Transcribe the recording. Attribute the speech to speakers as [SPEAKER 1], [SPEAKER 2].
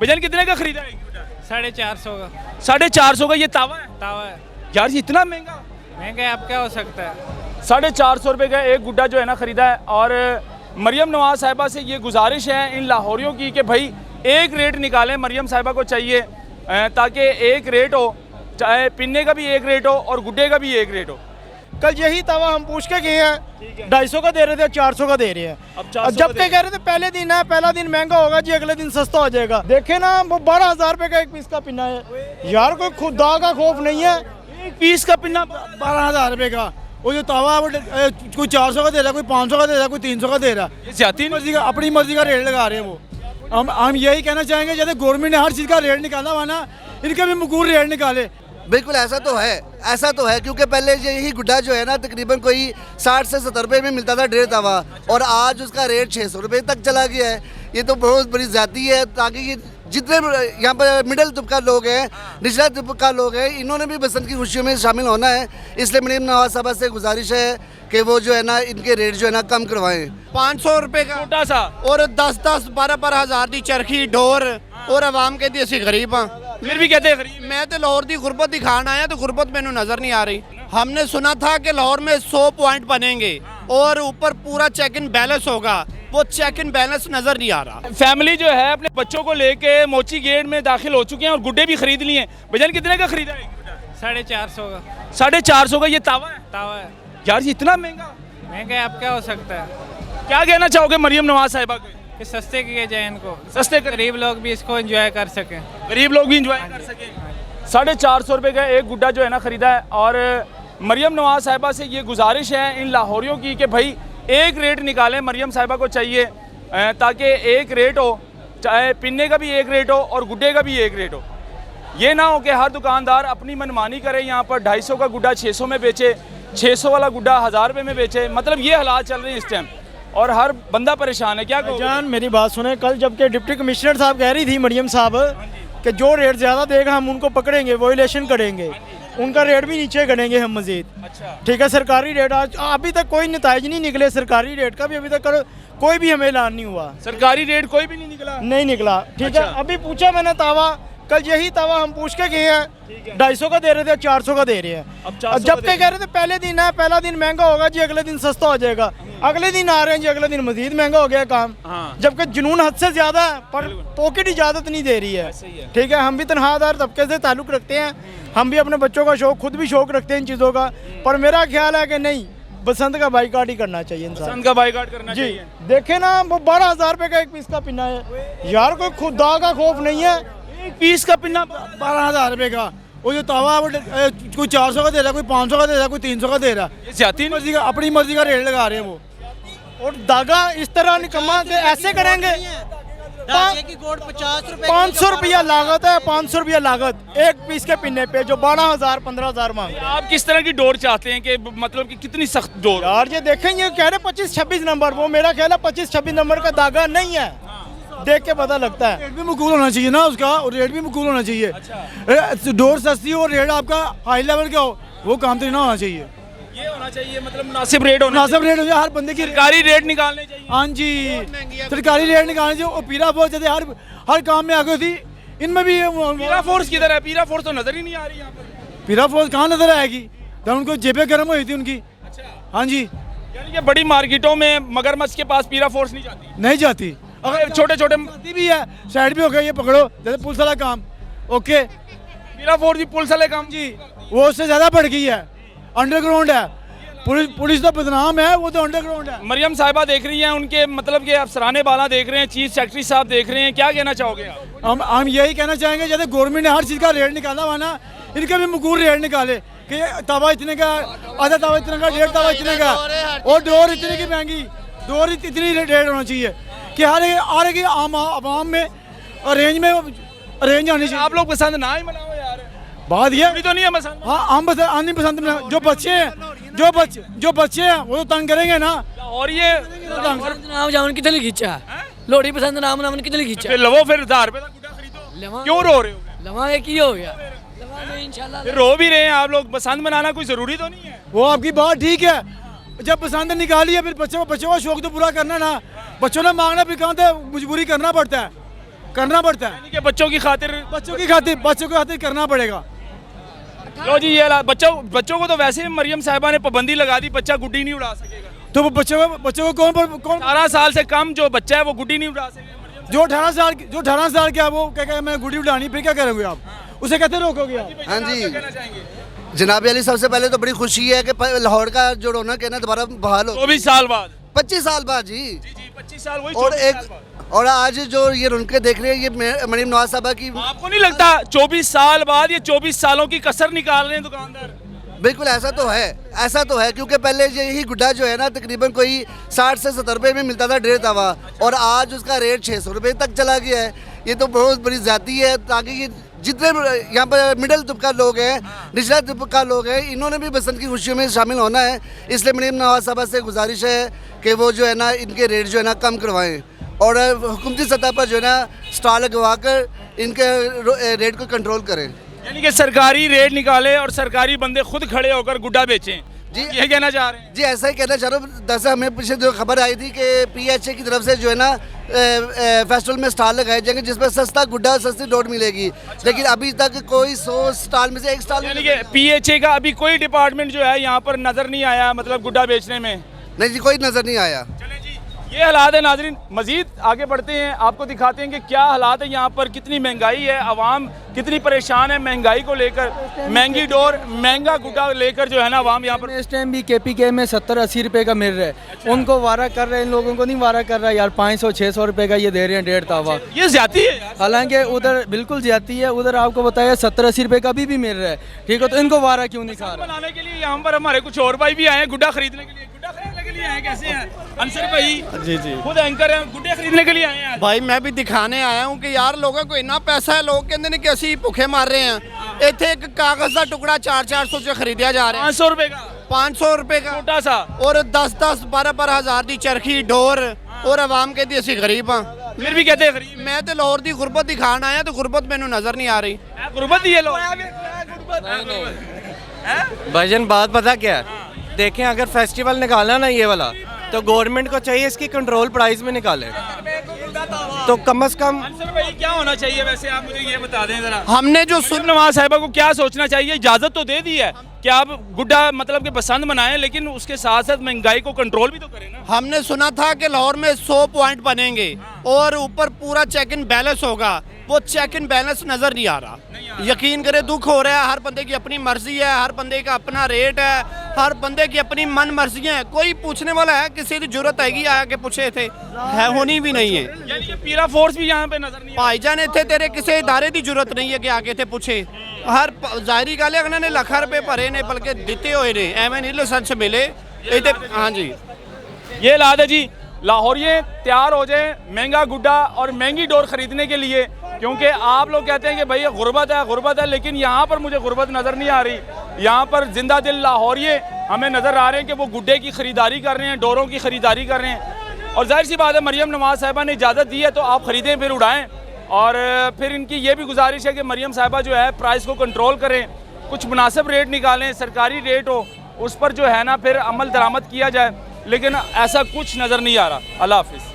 [SPEAKER 1] भैया कितने का खरीदा है?
[SPEAKER 2] 450 का
[SPEAKER 1] 450 का ये तावा है?
[SPEAKER 2] तावा है।
[SPEAKER 1] यार ये इतना महंगा।
[SPEAKER 2] महंगा है, अब क्या हो सकता है।
[SPEAKER 1] 450 रुपये का एक गुड्डा जो है ना खरीदा है। और मरियम नवाज साहिबा से ये गुजारिश है इन लाहौरियों की कि भाई एक रेट निकालें। मरियम साहिबा को चाहिए ताकि एक रेट हो, चाहे पिन्ने का भी एक रेट हो और गुड्डे का भी एक रेट हो।
[SPEAKER 3] कल यही तवा हम पूछ के गए हैं, 250 का दे रहे थे, 400 का दे रहे हैं।
[SPEAKER 1] अब 400
[SPEAKER 3] जब तक कह रहे थे पहले दिन है, पहला दिन महंगा होगा जी, अगले दिन सस्ता हो जाएगा। देखे ना वो 12,000 रुपए का एक पीस का पिन्ना है। यार कोई खुदा का खौफ नहीं है।
[SPEAKER 1] एक पीस का पिन्ना
[SPEAKER 3] 12,000 रुपए का वो जो तवा वो कोई 400 का दे रहा है, कोई 500 का दे रहा है, कोई 300 का दे रहा है।
[SPEAKER 1] ये ज्यादा
[SPEAKER 3] मर्जी का, अपनी मर्जी का रेट लगा रहे हैं वो। हम यही कहना चाहेंगे जैसे गवर्नमेंट ने हर चीज़ का रेट निकाला हुआ ना, इनका भी मकूल रेट निकाले।
[SPEAKER 4] बिल्कुल ऐसा तो है क्योंकि पहले यही गुड्डा जो है ना तकरीबन कोई 60 से 70 रुपये में मिलता था डेढ़ तवा, और आज उसका रेट 600 रुपये तक चला गया है। ये तो बहुत बड़ी ज़्यादती है। ताकि ये जितने यहाँ पर मिडिल तबका लोग हैं, निचला तबका लोग हैं, इन्होंने भी बसंत की खुशियों में शामिल होना है। इसलिए मरियम नवाज साहबा से गुजारिश है कि वो जो है ना इनके रेट जो है ना कम करवाएं।
[SPEAKER 5] 500 रुपए का
[SPEAKER 1] छोटा सा
[SPEAKER 5] और 10-10 12 हज़ार की चरखी डोर और आवाम कहती असी गरीब हाँ।
[SPEAKER 1] फिर भी कहते हैं गरीब।
[SPEAKER 5] मैं तो लाहौर की गुरबत दिखाने आया तो गुरबत मैंने नज़र नहीं आ रही। हमने सुना था कि लाहौर में 100 पॉइंट बनेंगे और ऊपर पूरा चेक इन बैलेंस होगा, वो चेक इन बैलेंस नज़र नहीं आ रहा।
[SPEAKER 1] फैमिली जो है अपने बच्चों को लेके मोची गेट में दाखिल हो चुके हैं और गुड्डे भी खरीद लिए हैं। भैया कितने का खरीदा है?
[SPEAKER 2] 450 का
[SPEAKER 1] 450 का ये तावा है?
[SPEAKER 2] तावा है।
[SPEAKER 1] यार ये इतना महंगा।
[SPEAKER 2] महंगा है, अब क्या हो सकता है।
[SPEAKER 1] क्या कहना चाहोगे मरियम नवाज साहिबा को?
[SPEAKER 2] कि सस्ते किए जाए इनको,
[SPEAKER 1] सस्ते
[SPEAKER 2] गरीब लोग भी इसको एंजॉय कर सकें।
[SPEAKER 1] गरीब लोग भी इंजॉय कर सकें। 450 रुपये का एक गुड्डा जो है ना खरीदा है। और मरियम नवाज साहिबा से ये गुजारिश है इन लाहौरियों की कि भाई एक रेट निकालें। मरियम साहिबा को चाहिए ताकि एक रेट हो, चाहे पिन्ने का भी एक रेट हो और गुड्डे का भी एक रेट हो। ये ना हो कि हर दुकानदार अपनी मनमानी करे, यहाँ पर 250 का गुड्डा 600 में बेचे, 600 वाला गुड्डा 1000 रुपये में बेचे। मतलब ये हालात चल रहे हैं इस टाइम और हर बंदा परेशान है। क्या
[SPEAKER 3] जान मेरी बात सुने, कल जबकि डिप्टी कमिश्नर साहब कह रही थी मरियम साहब कि जो रेट ज़्यादा देगा हम उनको पकड़ेंगे, वोलेशन करेंगे, उनका रेट भी नीचे करेंगे हम मजीद।
[SPEAKER 1] अच्छा
[SPEAKER 3] ठीक है। सरकारी रेट आज अभी तक कोई नताइज नहीं निकले, सरकारी रेट का भी अभी तक कोई भी हमें ऐलान नहीं हुआ।
[SPEAKER 1] सरकारी रेट कोई भी नहीं निकला?
[SPEAKER 3] नहीं निकला। ठीक है। अभी पूछा मैंने तावा, कल यही तवा हम पूछ के गए हैं, 250 का दे रहे थे, 400 का दे रहे हैं।
[SPEAKER 1] अब 400
[SPEAKER 3] जब तक कह रहे थे पहले दिन है, पहला दिन महंगा होगा जी, अगले दिन सस्ता हो जाएगा। अगले दिन आ रहे हैं जी, अगले दिन मजीद महंगा हो गया काम।
[SPEAKER 1] हाँ।
[SPEAKER 3] जबकि जुनून हद से ज्यादा है, पर पॉकेट इजाजत नहीं दे रही है। ठीक है। हम भी तनख्वाहदार तबके से ताल्लुक रखते हैं, हम भी अपने बच्चों का शौक, खुद भी शौक रखते हैं इन चीज़ों का, पर मेरा ख्याल है कि नहीं, बसंत का बाइकाट ही करना चाहिए इंसान।
[SPEAKER 1] बसंत का बाइकाट करना
[SPEAKER 3] जी।
[SPEAKER 1] चाहिए।
[SPEAKER 3] देखे ना वो 12,000 रुपए का एक पीस का पिन्ना है। यार कोई खुदा का खौफ नहीं है।
[SPEAKER 1] एक पीस का पिन्ना
[SPEAKER 3] 12,000 रुपए का वो जो तवा वो कोई 400 का दे रहा है, कोई 500 का दे रहा है, कोई 300 का दे रहा है।
[SPEAKER 1] ये ज्यादा
[SPEAKER 3] मर्जी का, अपनी मर्जी का रेट लगा रहे हैं वो। और धागा इस तरह निकम्मा के ऐसे करेंगे। 500 रुपया लागत है, 500 रुपया लागत एक पीस के पिन्ने पे, जो 12,000 15,000 मांग रहे हैं।
[SPEAKER 1] आप किस तरह की डोर चाहते हैं कि मतलब कि कितनी सख्त डोर?
[SPEAKER 3] यार ये देखें, ये कह रहे 25-26 नंबर, वो मेरा ख्याल है 25-26 नंबर का धागा नहीं है। देख के पता लगता है।
[SPEAKER 6] रेट भी मकबूल होना चाहिए ना उसका, और रेट भी मकबूल होना चाहिए।
[SPEAKER 1] अच्छा।
[SPEAKER 6] डोर सस्ती हो, रेट आपका हाई लेवल का हो, वो काम तो ना होना चाहिए।
[SPEAKER 1] ये होना चाहिए मतलब मुनासिब रेट होना
[SPEAKER 6] मुनासिब रेट हो जाए हर बंदे की।
[SPEAKER 1] सरकारी रेट निकालने चाहिए।
[SPEAKER 6] हाँ जी, सरकारी रेट निकालने चाहिए। और पीरा फोर्स जैसे हर काम में आगे थी, इनमें भी
[SPEAKER 1] पीरा फोर्स किधर है? पीरा फोर्स तो नजर ही नहीं आ रही यहाँ पर।
[SPEAKER 6] पीरा फोर्स कहाँ नजर आएगी जब उनको जेबें गर्म हुई थी उनकी। हाँ जी।
[SPEAKER 1] यानी कि बड़ी मार्केटों में मगरमच्छ के पास पीरा फोर्स नहीं जाती?
[SPEAKER 6] नहीं जाती।
[SPEAKER 1] अगर छोटे छोटे
[SPEAKER 6] भी है, साइड भी हो गया, ये पकड़ो जैसे पुलिस वाला काम। ओके,
[SPEAKER 1] पीरा फोर्स भी पुलिस वाले काम
[SPEAKER 6] जी, वो उससे ज्यादा बढ़ गई है, अंडरग्राउंड है। पुलिस तो बदनाम है, वो तो अंडरग्राउंड है।
[SPEAKER 1] मरियम साहिबा देख रही हैं, उनके मतलब के अफसराने बाला देख रहे हैं, चीफ सेक्रेटरी साहब देख रहे हैं, क्या कहना चाहोगे आप?
[SPEAKER 6] हम यही कहना चाहेंगे जैसे गवर्नमेंट ने हर चीज़ का रेट निकाला हुआ ना, इनका भी मकूल रेट निकाले कि तवा इतने का, आधा तवा इतने का, डेढ़ तवा इतने का, और डोर इतने की महंगी, डोर इतनी रेट होना चाहिए कि हर एक आम आवाम में रेंज आनी चाहिए।
[SPEAKER 1] आप लोग पसंद ना ही मनाओ यार,
[SPEAKER 6] बात ये
[SPEAKER 1] तो नहीं है पसंद।
[SPEAKER 6] हाँ, हम नहीं पसंद। जो बच्चे हैं वो तो तंग करेंगे ना।
[SPEAKER 1] और ये
[SPEAKER 7] नाम जावन कितने खींचा लोड़ी पसंद नाम नाम कितने खींचा
[SPEAKER 1] फिर लवो, फिर 1000 रुपए का गुड्डा खरीदो। क्यों रो रहे हो?
[SPEAKER 7] लवांगे की हो गया, लवांगे इंशाल्लाह।
[SPEAKER 1] फिर रो भी रहे हैं आप लोग, पसंद मनाना कोई जरूरी तो नहीं है।
[SPEAKER 6] वो आपकी बात ठीक है, जब पसंद निकाली है फिर बच्चों का शौक तो पूरा करना ना। बच्चों ने मांगना, फिर कहाँ तो मजबूरी करना पड़ता है। करना पड़ता है,
[SPEAKER 1] यानी कि बच्चों की खातिर।
[SPEAKER 6] बच्चों की खातिर करना पड़ेगा।
[SPEAKER 1] लो जी, ये बच्चों को तो वैसे ही मरियम साहिबा ने पाबंदी लगा दी, बच्चा गुड्डी नहीं उड़ा सकेगा।
[SPEAKER 6] तो वो बच्चों को कौन
[SPEAKER 1] 18 साल से कम जो बच्चा है वो गुड्डी नहीं उड़ा सकेगा।
[SPEAKER 6] जो 18 साल के वो क्या मैं गुड़ी उड़ानी, फिर क्या करोगे आप? उसे कैसे रोकोगे आप?
[SPEAKER 4] हाँ जी जनाब अली, सबसे पहले तो बड़ी खुशी है कि लाहौर का जो रौनक है ना दोबारा बहाल हो।
[SPEAKER 1] 24 साल बाद
[SPEAKER 4] 25 साल बाद जी।
[SPEAKER 1] जी 25 साल वही
[SPEAKER 4] और
[SPEAKER 1] 24
[SPEAKER 4] एक
[SPEAKER 1] साल बाद।
[SPEAKER 4] और आज जो ये रौनकें देख रहे हैं ये मरीम नवाज साहबा की,
[SPEAKER 1] आपको नहीं लगता 24 साल बाद ये 24 सालों की कसर निकाल रहे हैं दुकानदार?
[SPEAKER 4] बिल्कुल ऐसा तो है क्योंकि पहले यही गुड्डा जो है ना तकरीबन कोई 60 से 70 रुपए में मिलता था डेढ़ तवा, और आज उसका रेट 600 रुपए तक चला गया है। ये तो बहुत बड़ी ज्यादती है, ताकि ये जितने यहाँ पर मिडिल तबका लोग हैं, निचला तबका लोग हैं, इन्होंने भी बसंत की खुशियों में शामिल होना है। इसलिए मरीम नवाज साहबा से गुजारिश है कि वो जो है ना इनके रेट जो है ना कम करवाएं, और हुकूमती सतह पर जो है ना स्टॉल लगवा कर इनके रेट को कंट्रोल करें।
[SPEAKER 1] यानी कि सरकारी रेट निकाले और सरकारी बंदे खुद खड़े होकर गुड्डा बेचें जी, ये कहना चाह रहे हैं?
[SPEAKER 4] जी ऐसा ही कहना चाह रहा हूँ। दरअसल हमें पीछे जो खबर आई थी कि PHA की तरफ से जो है ना फेस्टिवल में स्टॉल लगाए जाएंगे जिसमें सस्ता गुड्डा सस्ती डोट मिलेगी। लेकिन अभी तक कोई 100 स्टॉल में से एक स्टॉल,
[SPEAKER 1] यानी कि PHA का अभी कोई डिपार्टमेंट जो है यहाँ पर नजर नहीं आया, मतलब गुड्डा बेचने में?
[SPEAKER 4] नहीं जी, कोई नज़र नहीं आया।
[SPEAKER 1] चलें जी, ये हालात है नाजरीन। मजीद आगे बढ़ते हैं, आपको दिखाते हैं कि क्या हालात है यहाँ पर, कितनी महंगाई है, आवाम कितनी परेशान है महंगाई को लेकर, महंगी डोर महंगा गुड्डा लेकर जो है ना आवाम यहाँ पर।
[SPEAKER 8] इस टाइम भी KPK में 70-80 रुपए का मिल रहा है। उनको वारा कर रहे हैं, इन लोगों को नहीं वारा कर रहा है यार। 500-600 रुपए का ये दे रहे हैं डेढ़ तवा।
[SPEAKER 1] ये ज्यादा है यार।
[SPEAKER 8] हालांकि उधर बिल्कुल ज्यादा है, उधर आपको बताया 70-80 रुपए का भी मिल रहा है। ठीक है, तो इनको वारा क्यों नहीं खा रहा?
[SPEAKER 1] बनाने के लिए यहाँ पर हमारे कुछ और भाई भी आए हैं गुड्डा खरीदने के लिए। गुड्डा खरीदने के लिए आए, कैसे हैं अंसर भाई?
[SPEAKER 5] जी
[SPEAKER 1] खुद एंकर हैं, गुड्डे खरीदने के लिए आए हैं।
[SPEAKER 5] भाई मैं भी दिखाने आया हूँ कि यार लोगों को इतना पैसा है, लोग कहते हैं कि ਅਸੀਂ ਭੁੱਖੇ ਮਾਰ ਰਹੇ ਹਾਂ। ਇੱਥੇ ਇੱਕ ਕਾਗਜ਼ ਦਾ ਟੁਕੜਾ 400 ਚ ਖਰੀਦਿਆ ਜਾ ਰਿਹਾ ਹੈ।
[SPEAKER 1] 500 रुपए का
[SPEAKER 5] 500 रुपए का
[SPEAKER 1] छोटा सा,
[SPEAKER 5] और 10-10 12 हज़ार ਦੀ ਚਰਖੀ ਡੋਰ, और आवाम कहती ਅਸੀਂ ਗਰੀਬ ਹਾਂ।
[SPEAKER 1] फिर भी कहते हैं खरीद।
[SPEAKER 5] मैं तो लाहौर ਦੀ गुरबत दिखाਣ आया, तो गुरबत ਮੈਨੂੰ नजर नहीं आ रही।
[SPEAKER 1] गुरबत ही है लोग।
[SPEAKER 9] भाईजान बात पता क्या है, देखें अगर फेस्टिवल निकालना ना ये वाला, तो गवर्नमेंट को चाहिए इसकी कंट्रोल प्राइस में निकाले, तो कम से कम।
[SPEAKER 1] अंसर भाई क्या होना चाहिए वैसे, आप मुझे ये बता दें जरा।
[SPEAKER 5] हमने जो
[SPEAKER 1] मरीम नवाज साहिबा को क्या सोचना चाहिए? इजाजत तो दे दी है कि आप गुड्डा मतलब कि पसंद बनाएं, लेकिन उसके साथ साथ महंगाई को कंट्रोल भी तो करें ना।
[SPEAKER 5] हमने सुना था कि लाहौर में 100 पॉइंट बनेंगे और ऊपर पूरा चेक इन बैलेंस होगा, वो चेक इन बैलेंस नज़र नहीं आ रहा। यकीन करे दुख हो रहा है। हर बंदे की अपनी मर्जी है, हर बंदे का अपना रेट है, हर बंदे की अपनी मन मर्जियाँ है। कोई पूछने वाला है, किसी की जरूरत आएगी आके पूछे थे, है होनी भी नहीं है।
[SPEAKER 1] यानी कि पीरा फोर्स भी यहाँ पे नजर नहीं आ रहा।
[SPEAKER 5] भाईजान इतने तेरे किसी इदारे की जरूरत नहीं है कि आके थे पूछे। हर जाहिरी गल है, उन्होंने लाखों रुपए भरे ने, बल्कि दिते हुए ने, एवं नहीं लाइसेंस मिले। हाँ जी,
[SPEAKER 1] ये हालात है जी। लाहौरिये तैयार हो जाए महंगा गुड्डा और महंगी डोर खरीदने के लिए, क्योंकि आप लोग कहते हैं कि भाई गुर्बत है, लेकिन यहाँ पर मुझे गुर्बत नज़र नहीं आ रही। यहाँ पर जिंदा दिल लाहौरिये हमें नज़र आ रहे हैं कि वो गुड्डे की ख़रीदारी कर रहे हैं, डोरों की ख़रीदारी कर रहे हैं। और जाहिर सी बात है, मरियम नवाज साहिबा ने इजाज़त दी है तो आप ख़रीदें फिर उड़ाएँ। और फिर इनकी ये भी गुजारिश है कि मरियम साहिबा जो है प्राइस को कंट्रोल करें, कुछ मुनासिब रेट निकालें, सरकारी रेट हो उस पर जो है ना फिर अमल दरामद किया जाए, लेकिन ऐसा कुछ नज़र नहीं आ रहा। अल्लाह हाफिज़।